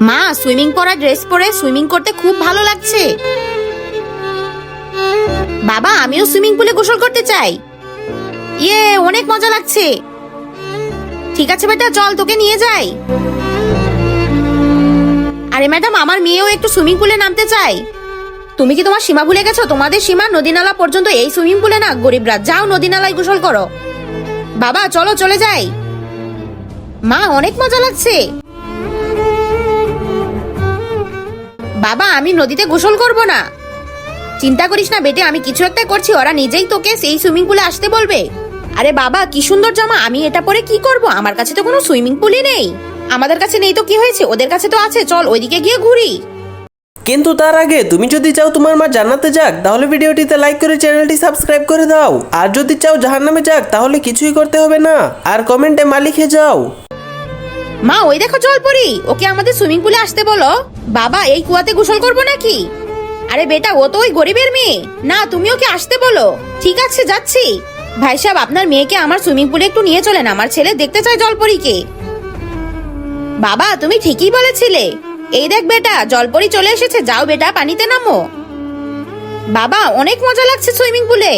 মা, সুইমিং পরা ড্রেস পরে সুইমিং করতে খুব ভালো লাগছে। বাবা, আমিও সুইমিং পুলে গোসল করতে চাই। ইয়ে, অনেক মজা লাগছে। ঠিক আছে বেটা, চল তোকে নিয়ে যাই। আরে ম্যাডাম, আমার মেয়েও একটু সুইমিং পুলে নামতে চাই। তুমি কি তোমার সীমা ভুলে গেছো? তোমাদের সীমা নদী নালা পর্যন্ত, এই সুইমিং পুলে না গরিবরা। যাও নদী নালায় গোসল করো। বাবা চলো, চলে যাই। মা, অনেক মজা লাগছে। বাবা, আমি নদীতে গোসল করব না। চিন্তা করিস না বেটে, আমি কিছু একটা করছি, ওরা নিজেই তোকে সেই সুইমিং পুলে আসতে বলবে। আরে বাবা, কি সুন্দর জামা, আমি এটা পরে কি করব? আমার কাছে তো কোনো সুইমিং পুলই নেই। আমাদের কাছে নেই তো কি হয়েছে, ওদের কাছে তো আছে। চল ওইদিকে গিয়ে ঘুরি। কিন্তু তার আগে তুমি যদি চাও তোমার মা জান্নাতে যাক, তাহলে ভিডিওটিতে লাইক করে চ্যানেলটি সাবস্ক্রাইব করে দাও। আর যদি চাও জাহান্নামে যাক, তাহলে কিছুই করতে হবে না, আর কমেন্টে মা লিখে যাও। মা, ওই দেখো জলপরি, ওকে আমাদের সুইমিং পুলে আসতে বলো। বাবা, এই কুয়াতে গোসল করবো নাকি? আরে বেটা, ও তো ওই গরিবের মেয়ে না, তুমি ওকে আসতে বলো। ঠিক আছে, যাচ্ছি। ভাই সাহেব, আপনার মেয়েকে আমার সুইমিং পুলে একটু নিয়ে চলেন, আমার ছেলে দেখতে চায় জলপরীকে। বাবা, তুমি ঠিকই বলেছিলে। এই দেখ বেটা, জলপরি চলে এসেছে। যাও বেটা, পানিতে নামো। বাবা, অনেক মজা লাগছে সুইমিং পুলে।